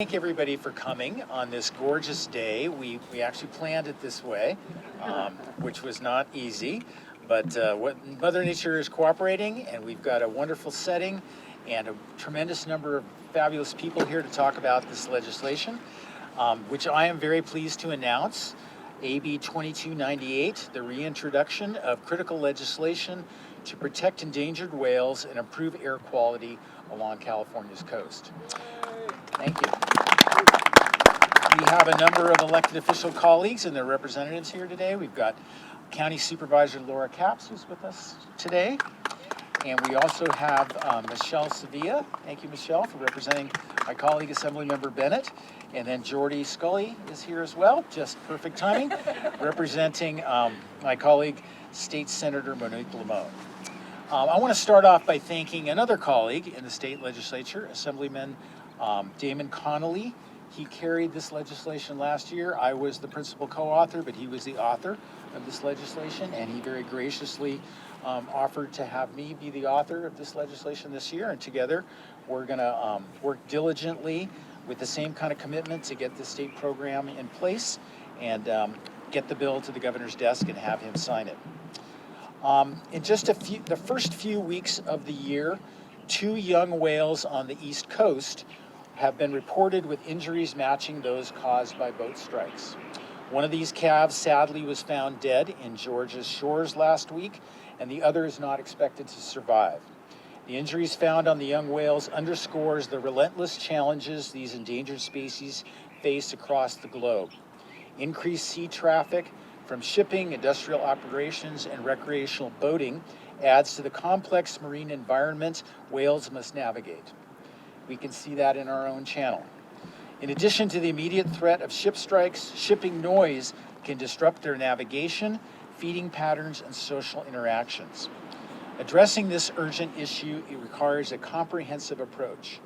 Thank everybody for coming on this gorgeous day. We actually planned it this way, which was not easy, but what Mother Nature is cooperating, and we've got a wonderful setting and a tremendous number of fabulous people here to talk about this legislation, which I am very pleased to announce. AB2298, the reintroduction of critical legislation to protect endangered whales and improve air quality along California's coast. Thank you. We have a number of elected official colleagues and their representatives here today. We've got County Supervisor Laura Capps, who's with us today. And we also have Michelle Sevilla. Thank you, Michelle, for representing my colleague, Assemblymember Bennett. And then Jordy Scully is here as well, just perfect timing, representing my colleague, State Senator Monique Lamone. I want to start off by thanking another colleague in the state legislature, Assemblyman Damon Connolly. He carried this legislation last year. I was the principal co-author, but he was the author of this legislation, and he very graciously offered to have me be the author of this legislation this year, and together we're going to work diligently with the same kind of commitment to get the state program in place and get the bill to the governor's desk and have him sign it. In just the first few weeks of the year, 2 young whales on the East Coast have been reported with injuries matching those caused by boat strikes. One of these calves sadly was found dead in Georgia's shores last week, and the other is not expected to survive. The injuries found on the young whales underscores the relentless challenges these endangered species face across the globe. Increased sea traffic from shipping, industrial operations, and recreational boating adds to the complex marine environment whales must navigate. We can see that in our own channel. In addition to the immediate threat of ship strikes, shipping noise can disrupt their navigation, feeding patterns, and social interactions. Addressing this urgent issue, it requires a comprehensive approach.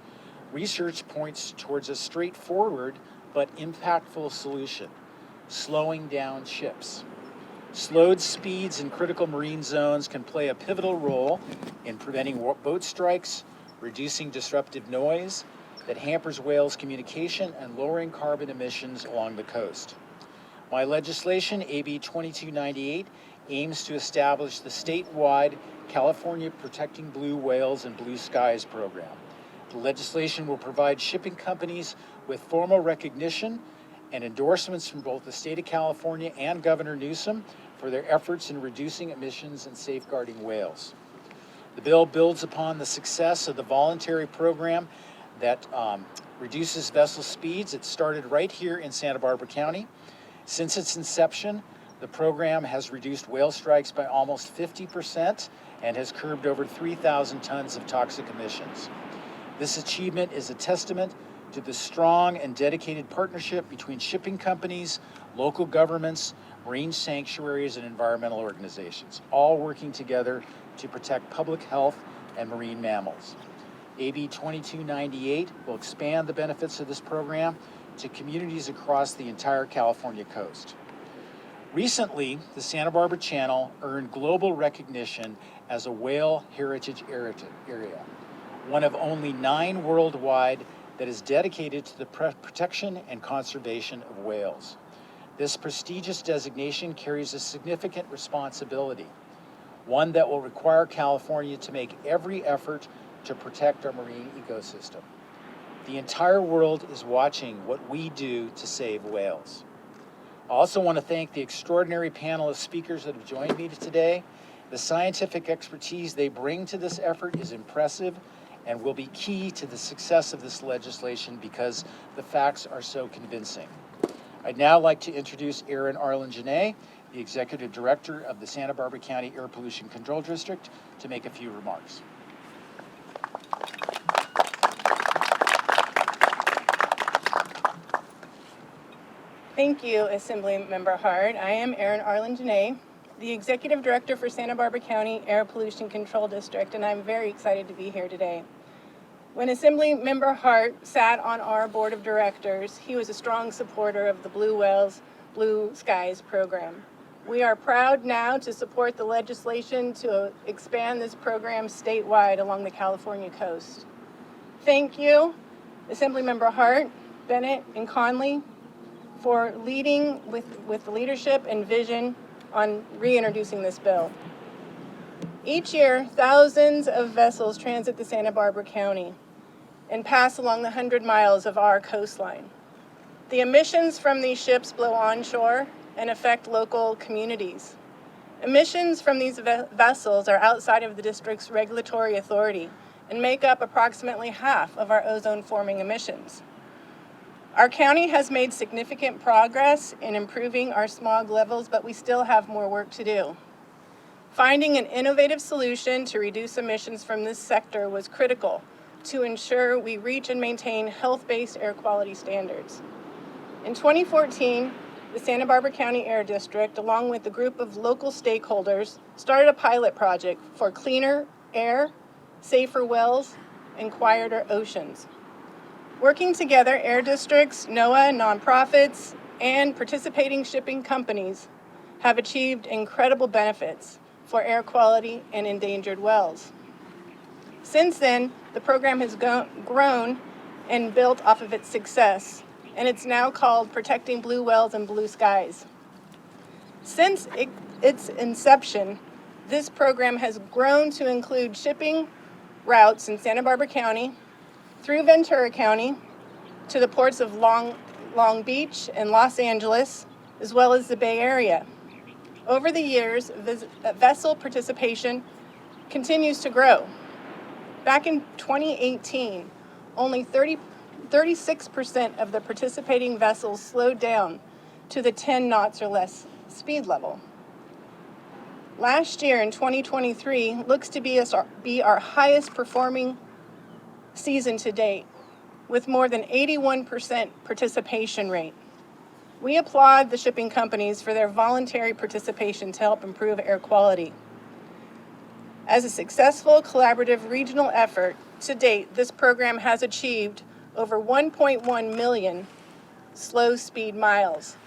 Research points towards a straightforward but impactful solution: slowing down ships. Slowed speeds in critical marine zones can play a pivotal role in preventing boat strikes, reducing disruptive noise that hampers whales' communication, and lowering carbon emissions along the coast. My legislation, AB 2298, aims to establish the statewide California Protecting Blue Whales and Blue Skies program. The legislation will provide shipping companies with formal recognition and endorsements from both the state of California and Governor Newsom for their efforts in reducing emissions and safeguarding whales. The bill builds upon the success of the voluntary program that reduces vessel speeds. It started right here in Santa Barbara County. Since its inception, the program has reduced whale strikes by almost 50% and has curbed over 3,000 tons of toxic emissions. This achievement is a testament to the strong and dedicated partnership between shipping companies, local governments, marine sanctuaries, and environmental organizations, all working together to protect public health and marine mammals. AB 2298 will expand the benefits of this program to communities across the entire California coast. Recently, the Santa Barbara Channel earned global recognition as a whale heritage area, one of only 9 worldwide that is dedicated to the protection and conservation of whales. This prestigious designation carries a significant responsibility, one that will require California to make every effort to protect our marine ecosystem. The entire world is watching what we do to save whales. I also want to thank the extraordinary panel of speakers that have joined me today. The scientific expertise they bring to this effort is impressive and will be key to the success of this legislation because the facts are so convincing. I'd now like to introduce Erin Arlen-Janae, the Executive Director of the Santa Barbara County Air Pollution Control District, to make a few remarks. Thank you, Assemblymember Hart. I am Erin Arlen-Janae, the Executive Director for Santa Barbara County Air Pollution Control District, and I'm very excited to be here today. When Assemblymember Hart sat on our board of directors, he was a strong supporter of the Blue Whales, Blue Skies program. We are proud now to support the legislation to expand this program statewide along the California coast. Thank you, Assemblymember Hart, Bennett, and Connolly for leading with leadership and vision on reintroducing this bill. Each year, thousands of vessels transit the Santa Barbara County and pass along the 100 miles of our coastline. The emissions from these ships blow onshore and affect local communities. Emissions from these vessels are outside of the district's regulatory authority and make up approximately half of our ozone-forming emissions. Our county has made significant progress in improving our smog levels, but we still have more work to do. Finding an innovative solution to reduce emissions from this sector was critical to ensure we reach and maintain health-based air quality standards. In 2014, the Santa Barbara County Air District, along with a group of local stakeholders, started a pilot project for cleaner air, safer wells, and quieter oceans. Working together, air districts, NOAA, nonprofits, and participating shipping companies have achieved incredible benefits for air quality and endangered wells. Since then, the program has grown and built off of its success, and it's now called Protecting Blue Wells and Blue Skies. Since its inception, this program has grown to include shipping routes in Santa Barbara County, through Ventura County, to the ports of Long Beach and Los Angeles, as well as the Bay Area. Over the years, vessel participation continues to grow. Back in 2018, only 36% of the participating vessels slowed down to the 10 knots or less speed level. Last year in 2023 looks to be our highest performing season to date, with more than 81% participation rate. We applaud the shipping companies for their voluntary participation to help improve air quality. As a successful collaborative regional effort, to date, this program has achieved over 1.1 million slow speed miles.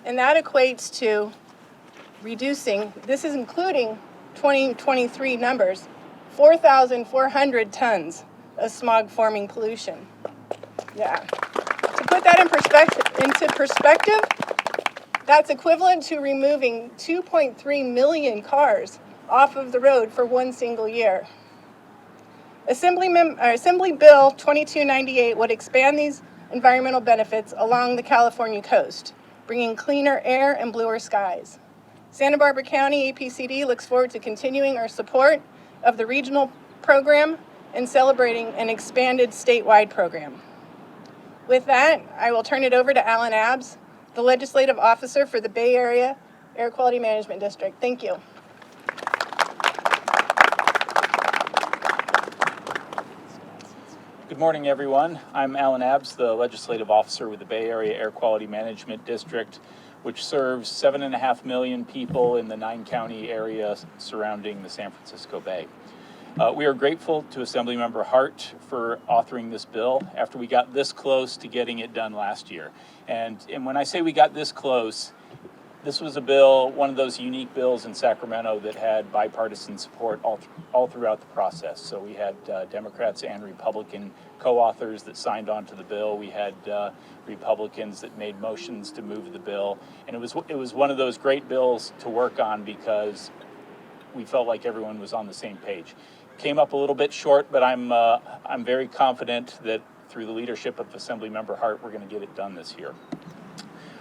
And that equates to reducing, this is including 2023 numbers, 4,400 tons of smog-forming pollution. Yeah. To put that into perspective, that's equivalent to removing 2.3 million cars off of the road for one single year. Assembly Bill 2298 would expand these environmental benefits along the California coast, bringing cleaner air and bluer skies. Santa Barbara County APCD looks forward to continuing our support of the regional program and celebrating an expanded statewide program. With that, I will turn it over to Alan Abbs, the legislative officer for the Bay Area Air Quality Management District. Thank you. Good morning, everyone. I'm Alan Abbs, the legislative officer with the Bay Area Air Quality Management District, which serves 7.5 million people in the 9-county area surrounding the San Francisco Bay. We are grateful to Assemblymember Hart for authoring this bill after we got this close to getting it done last year. And when I say we got this close, this was a bill, one of those unique bills in Sacramento that had bipartisan support all throughout the process. So we had Democrats and Republican co-authors that signed on to the bill. We had Republicans that made motions to move the bill. And it was one of those great bills to work on because we felt like everyone was on the same page. Came up a little bit short, but I'm very confident that through the leadership of Assemblymember Hart, we're going to get it done this year.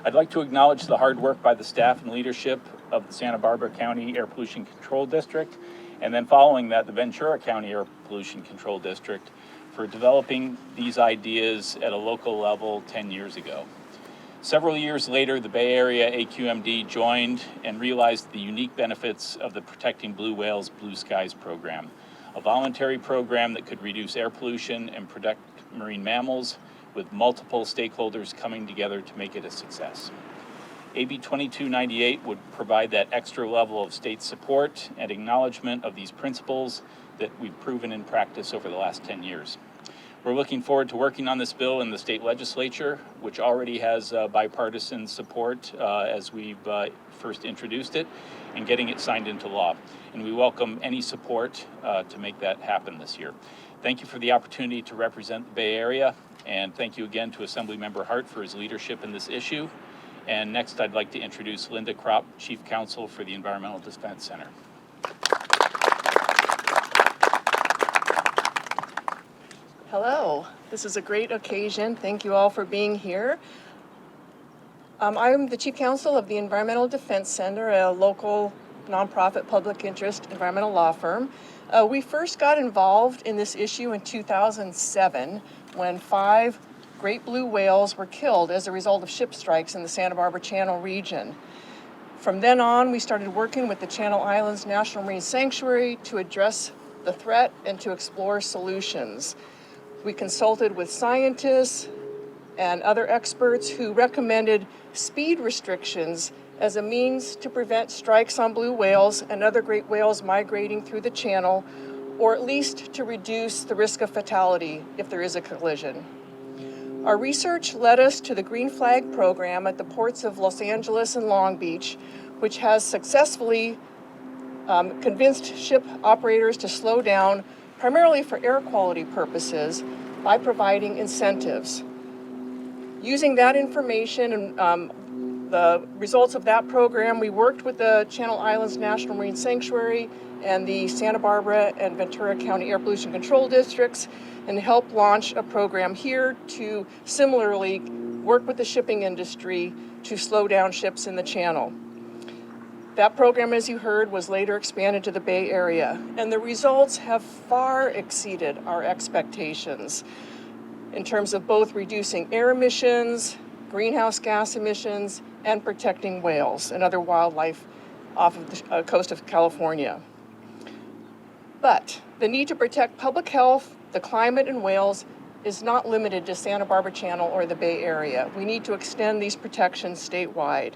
I'd like to acknowledge the hard work by the staff and leadership of the Santa Barbara County Air Pollution Control District, and then following that, the Ventura County Air Pollution Control District for developing these ideas at a local level 10 years ago. Several years later, the Bay Area AQMD joined and realized the unique benefits of the Protecting Blue Whales, Blue Skies program, a voluntary program that could reduce air pollution and protect marine mammals, with multiple stakeholders coming together to make it a success. AB2298 would provide that extra level of state support and acknowledgement of these principles that we've proven in practice over the last 10 years. We're looking forward to working on this bill in the state legislature, which already has bipartisan support as we've first introduced it, and getting it signed into law. And we welcome any support to make that happen this year. Thank you for the opportunity to represent the Bay Area, and thank you again to Assemblymember Hart for his leadership in this issue. And next, I'd like to introduce Linda Kropp, Chief Counsel for the Environmental Defense Center. Hello, this is a great occasion. Thank you all for being here. I'm the Chief Counsel of the Environmental Defense Center, a local nonprofit public interest environmental law firm. We first got involved in this issue in 2007 when 5 great blue whales were killed as a result of ship strikes in the Santa Barbara Channel region. From then on, we started working with the Channel Islands National Marine Sanctuary to address the threat and to explore solutions. We consulted with scientists and other experts who recommended speed restrictions as a means to prevent strikes on blue whales and other great whales migrating through the channel, or at least to reduce the risk of fatality if there is a collision. Our research led us to the Green Flag program at the ports of Los Angeles and Long Beach, which has successfully convinced ship operators to slow down primarily for air quality purposes, by providing incentives. Using that information and the results of that program, we worked with the Channel Islands National Marine Sanctuary and the Santa Barbara and Ventura County Air Pollution Control Districts and helped launch a program here to similarly work with the shipping industry to slow down ships in the channel. That program, as you heard, was later expanded to the Bay Area, and the results have far exceeded our expectations in terms of both reducing air emissions, greenhouse gas emissions, and protecting whales and other wildlife off of the coast of California. But the need to protect public health, the climate, and whales is not limited to Santa Barbara Channel or the Bay Area. We need to extend these protections statewide.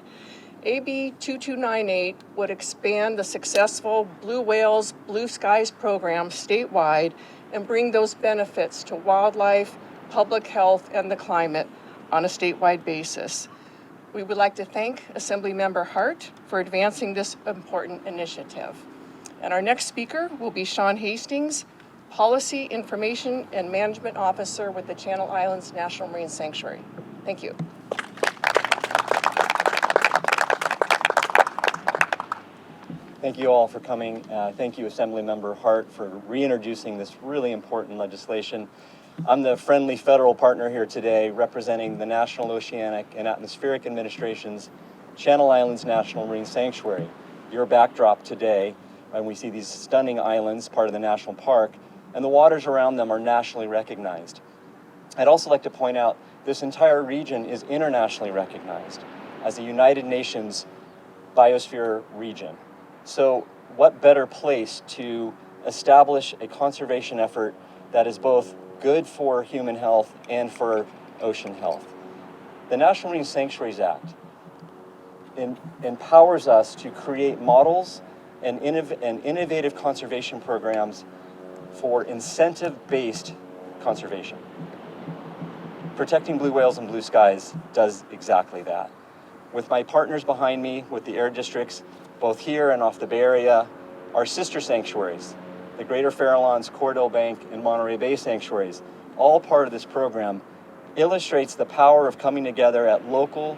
AB2298 would expand the successful Blue Whales, Blue Skies program statewide and bring those benefits to wildlife, public health, and the climate on a statewide basis. We would like to thank Assemblymember Hart for advancing this important initiative. And our next speaker will be Sean Hastings, Policy, Information, and Management Officer with the Channel Islands National Marine Sanctuary. Thank you. Thank you all for coming. Thank you, Assemblymember Hart, for reintroducing this really important legislation. I'm the friendly federal partner here today representing the National Oceanic and Atmospheric Administration's Channel Islands National Marine Sanctuary. Your backdrop today, when we see these stunning islands, part of the national park, and the waters around them are nationally recognized. I'd also like to point out this entire region is internationally recognized as a United Nations biosphere region. So what better place to establish a conservation effort that is both good for human health and for ocean health? The National Marine Sanctuaries Act empowers us to create models and innovative conservation programs for incentive-based conservation. Protecting blue whales and blue skies does exactly that. With my partners behind me, with the air districts, both here and off the Bay Area, our sister sanctuaries, the Greater Farallones, Cordell Bank, and Monterey Bay sanctuaries, all part of this program, illustrates the power of coming together at local,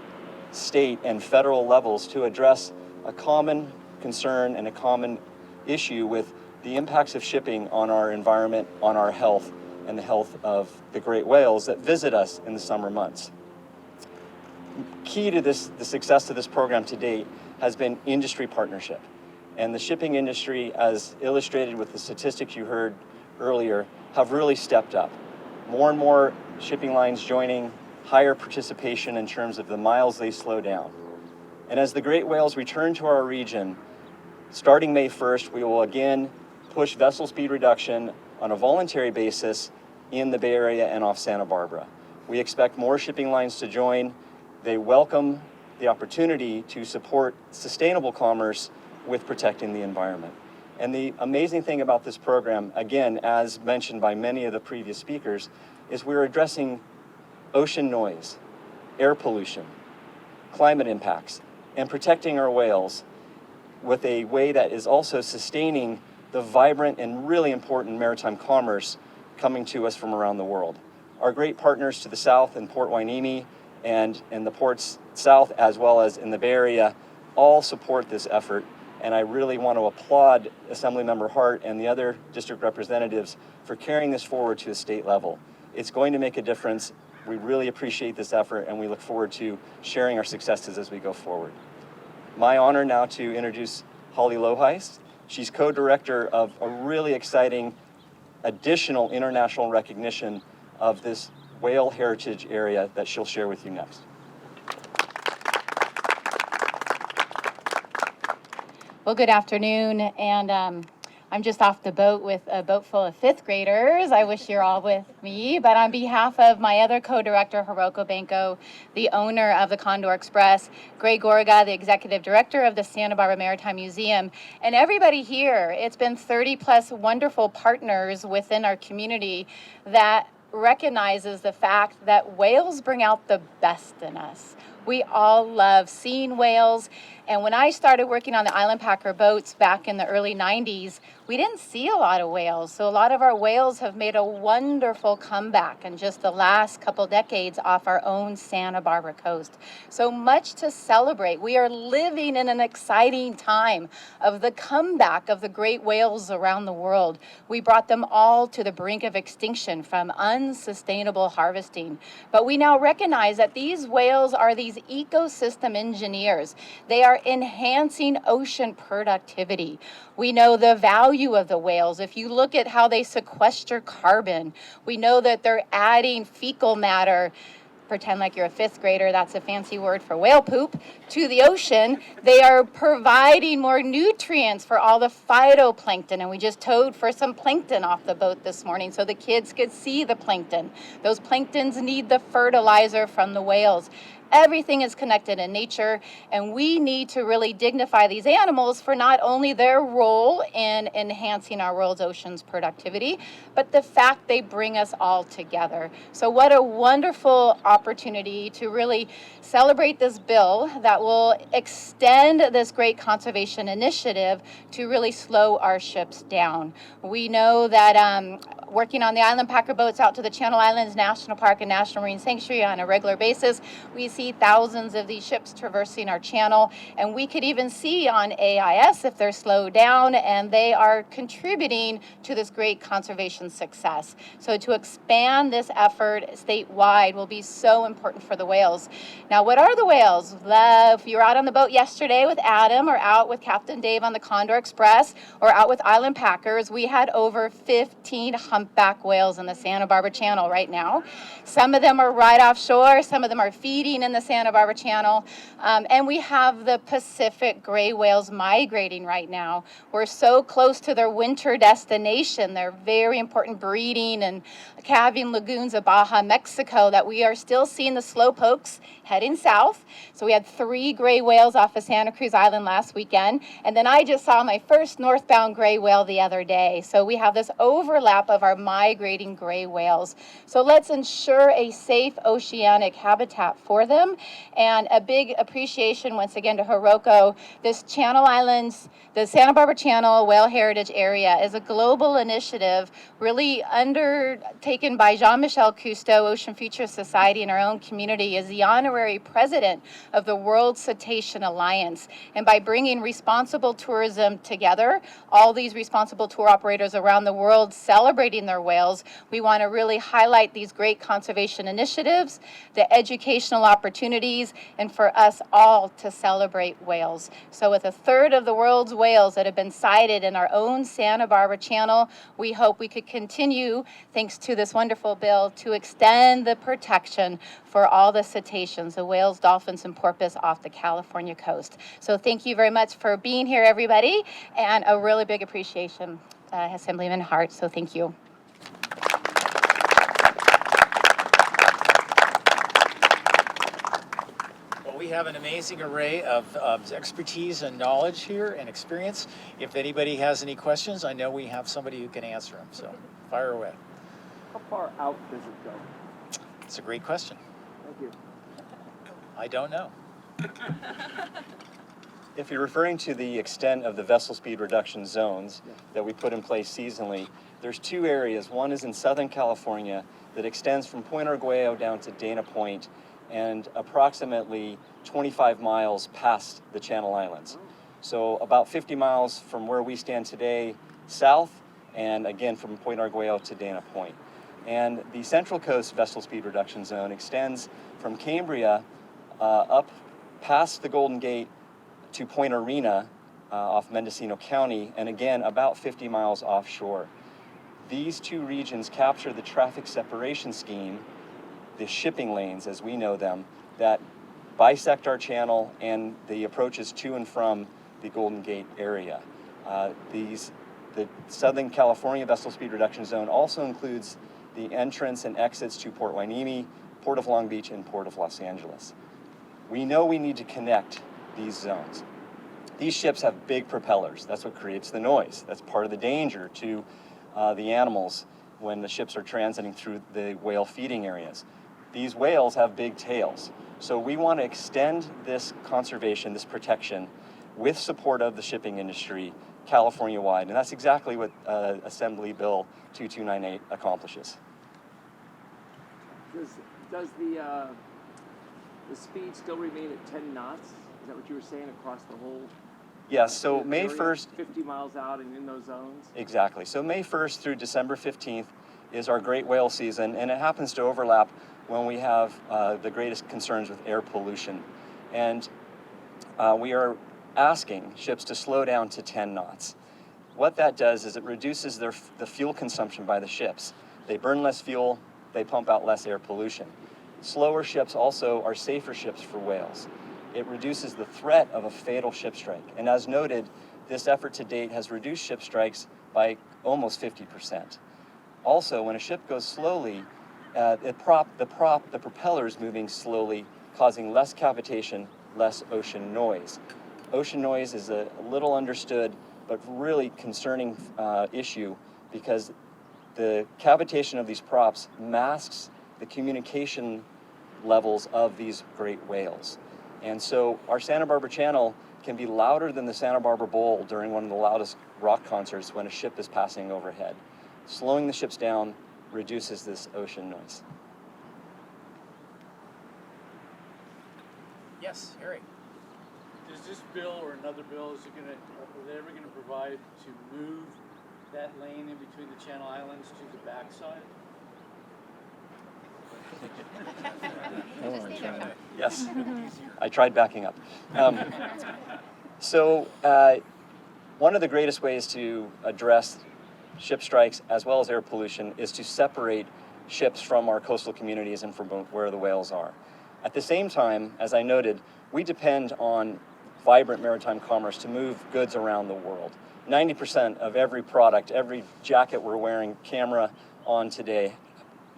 state, and federal levels to address a common concern and a common issue with the impacts of shipping on our environment, on our health, and the health of the great whales that visit us in the summer months. Key to the success of this program to date has been industry partnership. And the shipping industry, as illustrated with the statistics you heard earlier, have really stepped up. More and more shipping lines joining, higher participation in terms of the miles they slow down. And as the great whales return to our region, starting May 1st, we will again push vessel speed reduction on a voluntary basis in the Bay Area and off Santa Barbara. We expect more shipping lines to join. They welcome the opportunity to support sustainable commerce with protecting the environment. And the amazing thing about this program, again, as mentioned by many of the previous speakers, is we're addressing ocean noise, air pollution, climate impacts, and protecting our whales with a way that is also sustaining the vibrant and really important maritime commerce coming to us from around the world. Our great partners to the south in Port Hueneme and in the ports south as well as in the Bay Area all support this effort, and I really want to applaud Assemblymember Hart and the other district representatives for carrying this forward to a state level. It's going to make a difference. We really appreciate this effort, and we look forward to sharing our successes as we go forward. My honor now to introduce Holly Loheist. She's co-director of a really exciting additional international recognition of this whale heritage area that she'll share with you next. Well, good afternoon, and I'm just off the boat with a boat full of fifth graders. I wish you're all with me, but on behalf of my other co-director, Hiroko Banco, the owner of the Condor Express, Gregg, the executive director of the Santa Barbara Maritime Museum, and everybody here, it's been 30 plus wonderful partners within our community that recognizes the fact that whales bring out the best in us. We all love seeing whales. And when I started working on the Island Packer boats back in the early 90s, we didn't see a lot of whales. So a lot of our whales have made a wonderful comeback in just the last couple decades off our own Santa Barbara coast. So much to celebrate. We are living in an exciting time of the comeback of the great whales around the world. We brought them all to the brink of extinction from unsustainable harvesting. But we now recognize that these whales are these ecosystem engineers. They are enhancing ocean productivity. We know the value of the whales. If you look at how they sequester carbon, we know that they're adding fecal matter, pretend like you're a fifth grader, that's a fancy word for whale poop, to the ocean. They are providing more nutrients for all the phytoplankton, and we just towed for some plankton off the boat this morning so the kids could see the plankton. Those planktons need the fertilizer from the whales. Everything is connected in nature, and we need to really dignify these animals for not only their role in enhancing our world's oceans productivity, but the fact they bring us all together. So what a wonderful opportunity to really celebrate this bill that will extend this great conservation initiative to really slow our ships down. We know that working on the Island Packer boats out to the Channel Islands National Park and National Marine Sanctuary on a regular basis, we see thousands of these ships traversing our channel, and we could even see on AIS if they're slowed down, and they are contributing to this great conservation success. So to expand this effort statewide will be so important for the whales. Now, what are the whales? If you were out on the boat yesterday with Adam, or out with Captain Dave on the Condor Express, or out with Island Packers, we had over 15 humpback whales in the Santa Barbara Channel right now. Some of them are right offshore, some of them are feeding in the Santa Barbara Channel, and we have the Pacific gray whales migrating right now. We're so close to their winter destination, their very important breeding and calving lagoons of Baja, Mexico, that we are still seeing the slowpokes heading south. So we had 3 gray whales off of Santa Cruz Island last weekend, and then I just saw my first northbound gray whale the other day. So we have this overlap of our migrating gray whales. So let's ensure a safe oceanic habitat for them, and a big appreciation once again to Hiroko. This Channel Islands, the Santa Barbara Channel Whale Heritage Area is a global initiative really undertaken by Jean-Michel Cousteau, Ocean Future Society, and our own community, is the honorary president of the World Cetacean Alliance. And by bringing responsible tourism together, all these responsible tour operators around the world celebrating their whales, we want to really highlight these great conservation initiatives, the educational opportunities, and for us all to celebrate whales. So with 1/3 of the world's whales that have been sighted in our own Santa Barbara Channel, we hope we could continue, thanks to this wonderful bill, to extend the protection for all the cetaceans, the whales, dolphins, and porpoise off the California coast. So thank you very much for being here, everybody, and a really big appreciation, Assemblyman Hart, so thank you. We have an amazing array of expertise and knowledge here and experience. If anybody has any questions, I know we have somebody who can answer them, so fire away. How far out does it go? It's a great question. Thank you. I don't know. If you're referring to the extent of the vessel speed reduction zones that we put in place seasonally, there's two areas. One is in Southern California that extends from Point Arguello down to Dana Point and approximately 25 miles past the Channel Islands. So about 50 miles from where we stand today south, and again from Point Arguello to Dana Point. And the Central Coast Vessel Speed Reduction Zone extends from Cambria up past the Golden Gate to Point Arena off Mendocino County, and again about 50 miles offshore. These two regions capture the traffic separation scheme, the shipping lanes as we know them, that bisect our channel and the approaches to and from the Golden Gate area. The Southern California Vessel Speed Reduction Zone also includes the entrance and exits to Port Hueneme, Port of Long Beach, and Port of Los Angeles. We know we need to connect these zones. These ships have big propellers. That's what creates the noise. That's part of the danger to the animals when the ships are transiting through the whale feeding areas. These whales have big tails. So we want to extend this conservation, this protection, with support of the shipping industry California-wide, and that's exactly what Assembly Bill 2298 accomplishes. Does the speed still remain at 10 knots? Is that what you were saying across the whole? Yes, so May area, 1st... 50 miles out and in those zones? Exactly. So May 1st through December 15th is our great whale season, and it happens to overlap when we have the greatest concerns with air pollution. And we are asking ships to slow down to 10 knots. What that does is it reduces the fuel consumption by the ships. They burn less fuel, they pump out less air pollution. Slower ships also are safer ships for whales. It reduces the threat of a fatal ship strike. And as noted, this effort to date has reduced ship strikes by almost 50%. Also, when a ship goes slowly, the propeller is moving slowly, causing less cavitation, less ocean noise. Ocean noise is a little understood, but really concerning issue because the cavitation of these props masks the communication levels of these great whales. And so our Santa Barbara Channel can be louder than the Santa Barbara Bowl during one of the loudest rock concerts when a ship is passing overhead. Slowing the ships down reduces this ocean noise. Yes, Harry. Is this bill or another bill, are they ever gonna provide to move that lane in between the Channel Islands to the backside? Yes, I tried backing up. One of the greatest ways to address ship strikes as well as air pollution is to separate ships from our coastal communities and from where the whales are. At the same time, as I noted, we depend on vibrant maritime commerce to move goods around the world. 90% of every product, every jacket we're wearing, camera on today,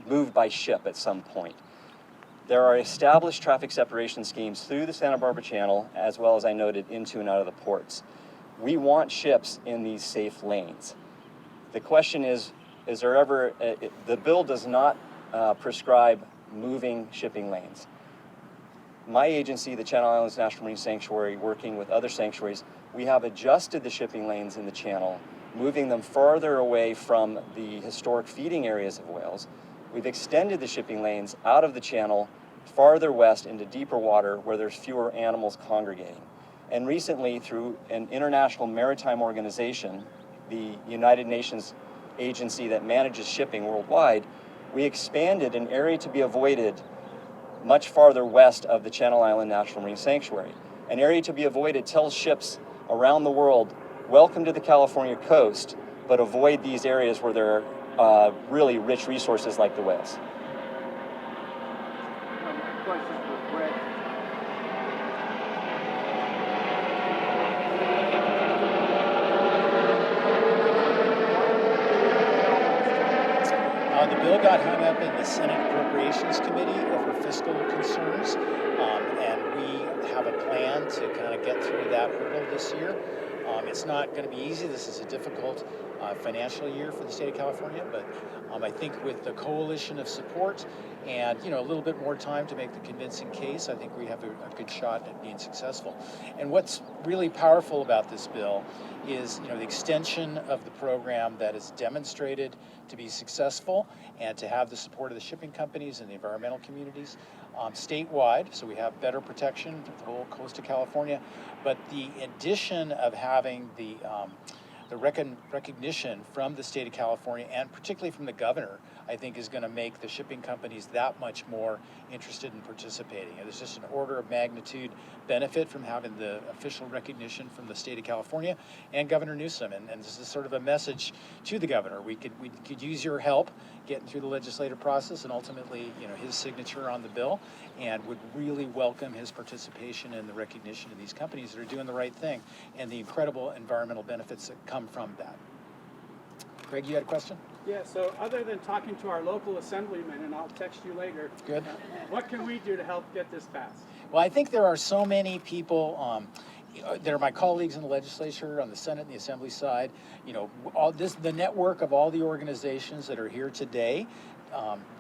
moved by ship at some point. There are established traffic separation schemes through the Santa Barbara Channel, as well as I noted, into and out of the ports. We want ships in these safe lanes. The question is there ever, the bill does not prescribe moving shipping lanes. My agency, the Channel Islands National Marine Sanctuary, working with other sanctuaries, we have adjusted the shipping lanes in the channel, moving them farther away from the historic feeding areas of whales. We've extended the shipping lanes out of the channel farther west into deeper water where there's fewer animals congregating. And recently, through an international maritime organization, the United Nations agency that manages shipping worldwide, we expanded an area to be avoided much farther west of the Channel Island National Marine Sanctuary. An area to be avoided tells ships around the world, welcome to the California coast, but avoid these areas where there are really rich resources like the whales. Question for Gregg. The bill got hung up in the Senate Appropriations Committee over fiscal concerns, and we have a plan to kind of get through that hurdle this year. It's not going to be easy. This is a difficult financial year for the state of California, but I think with the coalition of support and a little bit more time to make the convincing case, I think we have a good shot at being successful. And what's really powerful about this bill is the extension of the program that is demonstrated to be successful and to have the support of the shipping companies and the environmental communities statewide, so we have better protection for the whole coast of California. But the addition of having the recognition from the state of California, and particularly from the governor, I think is going to make the shipping companies that much more interested in participating. And there's just an order of magnitude benefit from having the official recognition from the state of California and Governor Newsom. And this is sort of a message to the governor. We could use your help getting through the legislative process and ultimately, his signature on the bill, and would really welcome his participation in the recognition of these companies that are doing the right thing and the incredible environmental benefits that come from that. Greg, you had a question? Yeah, so other than talking to our local assemblyman, and I'll text you later, Good. What can we do to help get this passed? Well, I think there are so many people that are my colleagues in the legislature, on the Senate and the Assembly side. The network of all the organizations that are here today.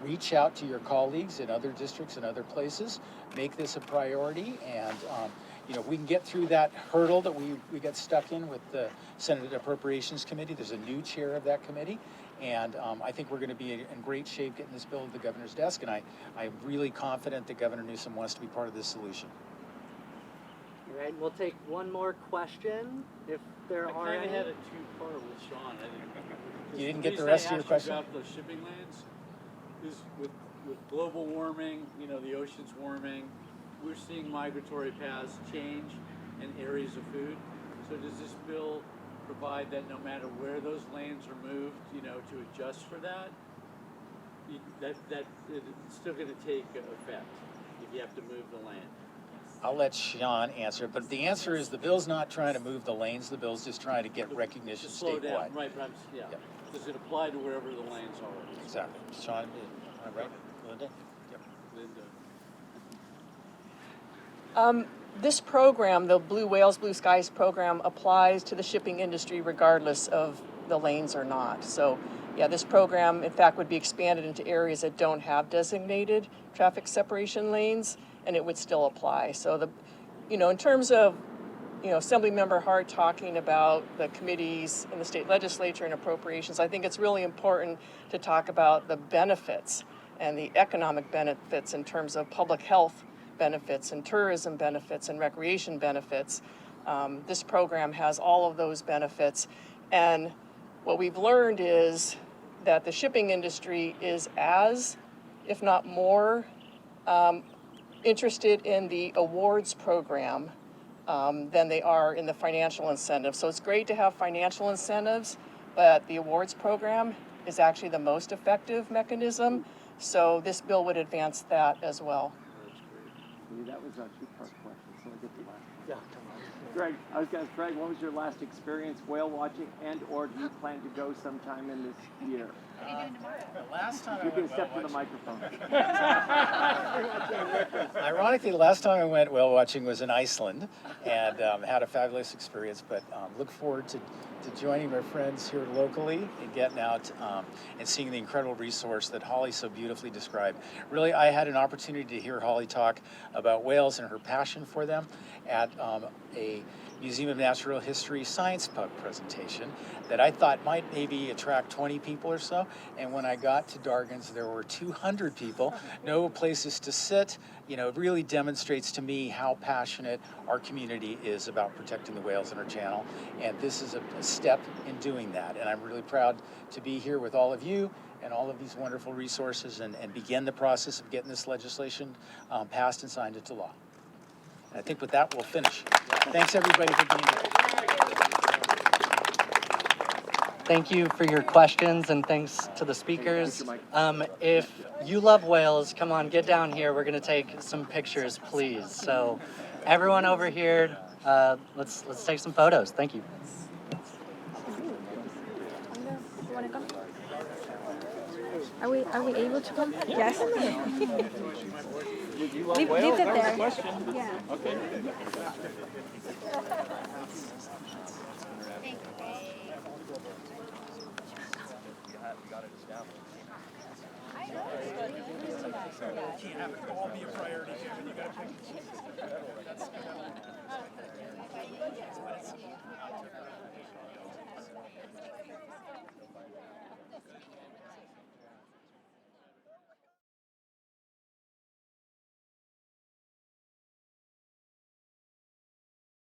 Reach out to your colleagues in other districts and other places. Make this a priority, and if we can get through that hurdle that we got stuck in with the Senate Appropriations Committee. There's a new chair of that committee, and I think we're going to be in great shape getting this bill to the governor's desk, and I'm really confident that Governor Newsom wants to be part of this solution. All right, we'll take one more question if there are I kind any. of had a two-part with Sean. You didn't get the rest of your question? About the shipping lanes is with global warming, the ocean's warming, we're seeing migratory paths change in areas of food. So does this bill provide that no matter where those lanes are moved, to adjust for that? That it's still going to take effect if you have to move the lane. I'll let Sean answer, but the answer is the bill's not trying to move the lanes. The bill's just trying to get recognition To slow statewide. down, right? But Yep. Does it apply to wherever the lanes are? Exactly. Sean, am I right? Linda? Yep. Linda. This program, the Blue Whales, Blue Skies program, applies to the shipping industry regardless of the lanes or not. So, yeah, this program, in fact, would be expanded into areas that don't have designated traffic separation lanes, and it would still apply. So, in terms of, Assemblymember Hart talking about the committees in the state legislature and appropriations, I think it's really important to talk about the benefits and the economic benefits in terms of public health benefits and tourism benefits and recreation benefits. This program has all of those benefits. And what we've learned is that the shipping industry is as, if not more, interested in the awards program than they are in the financial incentives. So it's great to have financial incentives, but the awards program is actually the most effective mechanism. So this bill would advance that as well. That was a two-part question, so I'll get the last one. Yeah, come on. Greg, I was going to ask Greg, what was your last experience whale watching, and/or do you plan to go sometime in this year? What are you doing tomorrow? The last time You can step to the microphone. Ironically, the last time I went whale watching was in Iceland, and had a fabulous experience. But look forward to joining my friends here locally and getting out and seeing the incredible resource that Holly so beautifully described. Really, I had an opportunity to hear Holly talk about whales and her passion for them at a Museum of Natural History Science Pub presentation that I thought might maybe attract 20 people or so. And when I got to Dargan's, there were 200 people, no places to sit. It really demonstrates to me how passionate our community is about protecting the whales in our channel. And this is a step in doing that. And I'm really proud to be here with all of you and all of these wonderful resources and begin the process of getting this legislation passed and signed into law. And I think with that, we'll finish. Thanks, everybody, for being here. Thank you for your questions, and thanks to the speakers. If you love whales, come on, get down here. We're going to take some pictures, please. So everyone over here, let's take some photos. Thank you. Are we able to come? Yes. Leave it there. Yeah. Okay. got it established. Can't have it all be a priority, Kevin. You gotta pick.